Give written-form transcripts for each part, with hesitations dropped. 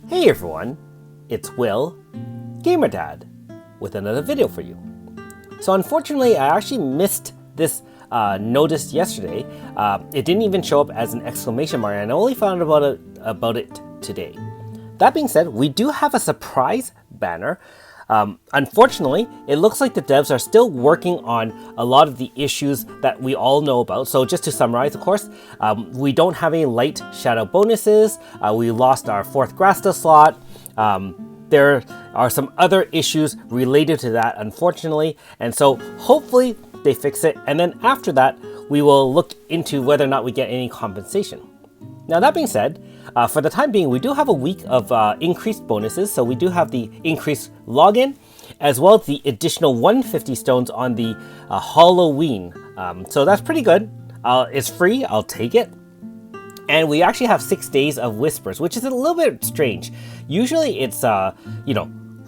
Hey everyone, it's Will, GamerDad, with another video for you. So unfortunately, I actually missed this notice yesterday. It didn't even show up as an exclamation mark, and I only found about it today. That being said, we do have a surprise banner. Unfortunately, it looks like the devs are still working on a lot of the issues that we all know about. So just to summarize, of course, we don't have any light shadow bonuses. We lost our 4th Grasta slot. There are some other issues related to that, unfortunately. And so hopefully they fix it. And then after that, we will look into whether or not we get any compensation. Now, that being said, for the time being, we do have a week of increased bonuses. So we do have the increased login, as well as the additional 150 stones on the Halloween. So that's pretty good. It's free, I'll take it. And we actually have 6 days of whispers, which is a little bit strange. Usually it's,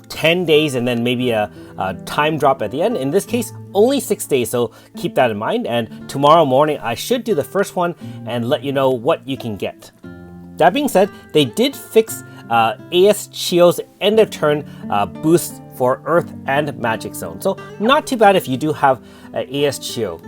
10 days and then maybe a time drop at the end. In this case, only 6 days, so keep that in mind. And tomorrow morning, I should do the first one and let you know what you can get. That being said, they did fix AS Chio's end of turn boost for Earth and Magic Zone. So not too bad if you do have AS Chio.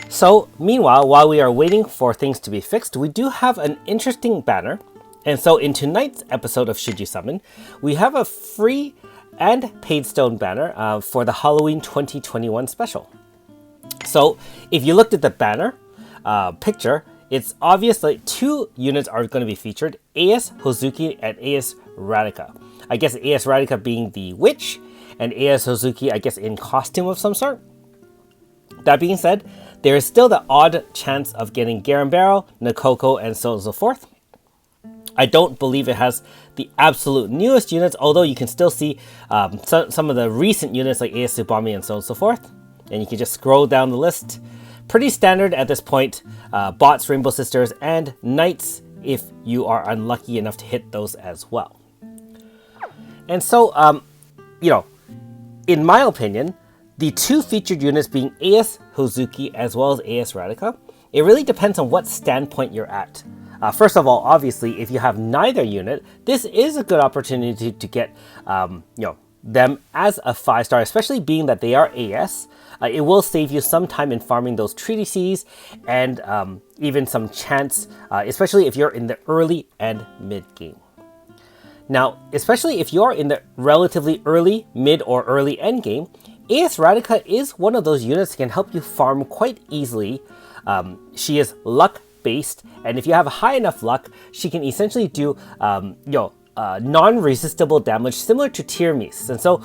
So meanwhile, while we are waiting for things to be fixed, we do have an interesting banner. And so in tonight's episode of Should You Summon, we have a free and paid stone banner for the Halloween 2021 special. So if you looked at the banner picture, it's obvious that 2 units are going to be featured, AS Hozuki and AS Radica. I guess AS Radica being the witch, and AS Hozuki, I guess, in costume of some sort. That being said, there is still the odd chance of getting Garambaro, Nakoko, and so on and so forth. I don't believe it has the absolute newest units, although you can still see some of the recent units like AS Tsubame and so on and so forth. And you can just scroll down the list. Pretty standard at this point. Bots, Rainbow Sisters, and Knights if you are unlucky enough to hit those as well. And so, in my opinion, the 2 featured units being AS Hozuki as well as AS Radica, it really depends on what standpoint you're at. First of all, obviously, if you have neither unit, this is a good opportunity to get, them as a 5-star, especially being that they are AS. It will save you some time in farming those treatises and even some chance, especially if you're in the early and mid game. Now, especially if you're in the relatively early, mid, or early end game, AS Radica is one of those units that can help you farm quite easily. She is luck based, and if you have high enough luck, she can essentially do non-resistible damage similar to Tiramisu. And so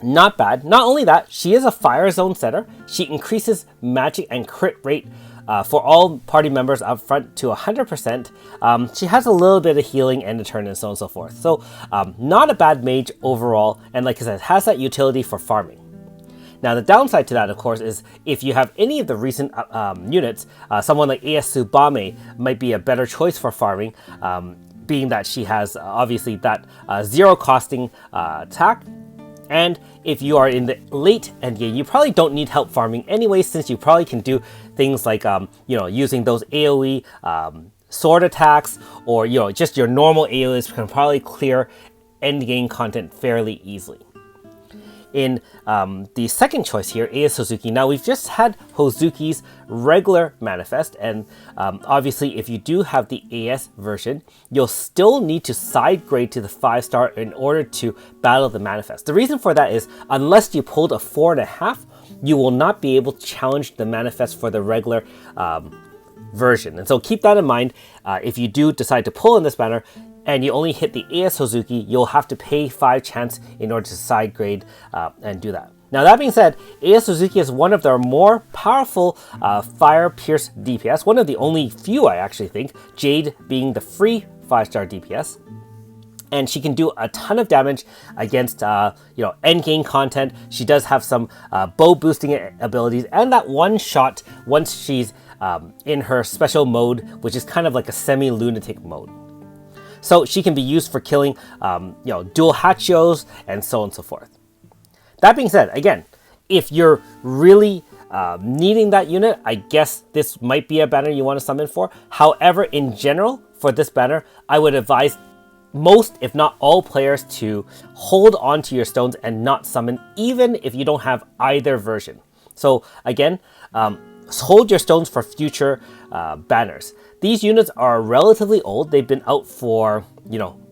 not bad. Not only that, she is a fire zone setter. She increases magic and crit rate for all party members up front to 100%. She has a little bit of healing and a turn and so on and so forth. So not a bad mage overall, and like I said, has that utility for farming. Now, the downside to that, of course, is if you have any of the recent units, someone like AS Tsubame might be a better choice for farming, being that she has obviously that 0 costing attack. And if you are in the late end game, you probably don't need help farming anyway, since you probably can do things like, using those AoE sword attacks, or, just your normal AoEs can probably clear end game content fairly easily. In the second choice here, AS Hozuki. Now, we've just had Hozuki's regular manifest, and obviously if you do have the AS version, you'll still need to side grade to the 5-star in order to battle the manifest. The reason for that is, unless you pulled a 4.5, you will not be able to challenge the manifest for the regular version. And so keep that in mind. If you do decide to pull in this banner, and you only hit the AS Hozuki, you'll have to pay 5 chance in order to side grade and do that. Now, that being said, AS Hozuki is one of their more powerful fire pierce DPS, one of the only few, I actually think, Jade being the free 5-star DPS. And she can do a ton of damage against, end game content. She does have some bow boosting abilities, and that one shot once she's in her special mode, which is kind of like a semi-lunatic mode. So she can be used for killing, dual Hachios and so on and so forth. That being said, again, if you're really needing that unit, I guess this might be a banner you want to summon for. However, in general, for this banner, I would advise most, if not all players to hold on to your stones and not summon, even if you don't have either version. So again, hold your stones for future banners. These units are relatively old. They've been out for,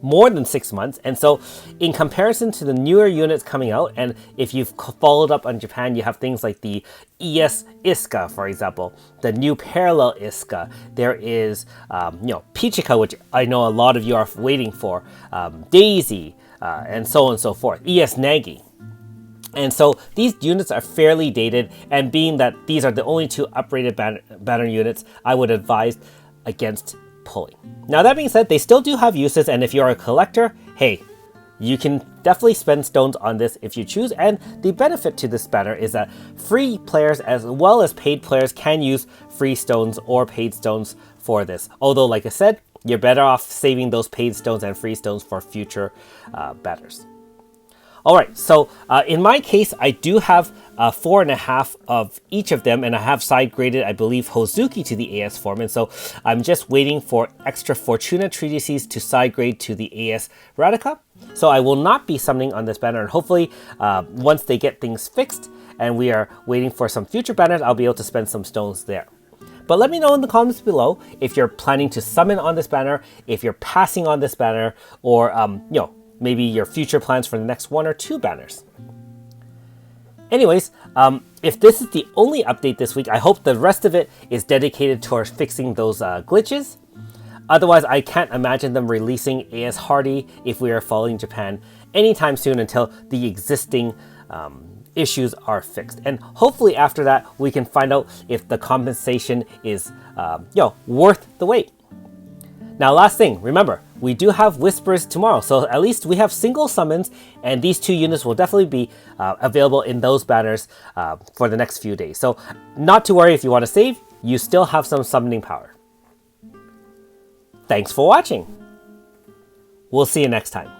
more than 6 months. And so in comparison to the newer units coming out, and if you've followed up on Japan, you have things like the ES Iska, for example, the new Parallel Iska. There is, Pichika, which I know a lot of you are waiting for, Daisy, and so on and so forth, ES Nagi. And so these units are fairly dated, and being that these are the only 2 upgraded banner units, I would advise against pulling. Now that being said, they still do have uses, and if you're a collector, hey, you can definitely spend stones on this if you choose. And the benefit to this banner is that free players as well as paid players can use free stones or paid stones for this. Although, like I said, you're better off saving those paid stones and free stones for future banners. Alright, so in my case, I do have 4.5 of each of them, and I have side graded, I believe, Hozuki to the AS form, and so I'm just waiting for extra Fortuna treatises to side grade to the AS Radica. So I will not be summoning on this banner, and hopefully once they get things fixed and we are waiting for some future banners, I'll be able to spend some stones there. But let me know in the comments below if you're planning to summon on this banner, if you're passing on this banner, or maybe your future plans for the next 1 or 2 banners. Anyways, if this is the only update this week, I hope the rest of it is dedicated towards fixing those glitches. Otherwise, I can't imagine them releasing AS Hardy if we are following Japan anytime soon until the existing issues are fixed. And hopefully after that, we can find out if the compensation is worth the wait. Now, last thing, remember, we do have Whispers tomorrow, so at least we have single summons, and these 2 units will definitely be available in those banners for the next few days. So not to worry if you want to save, you still have some summoning power. Thanks for watching. We'll see you next time.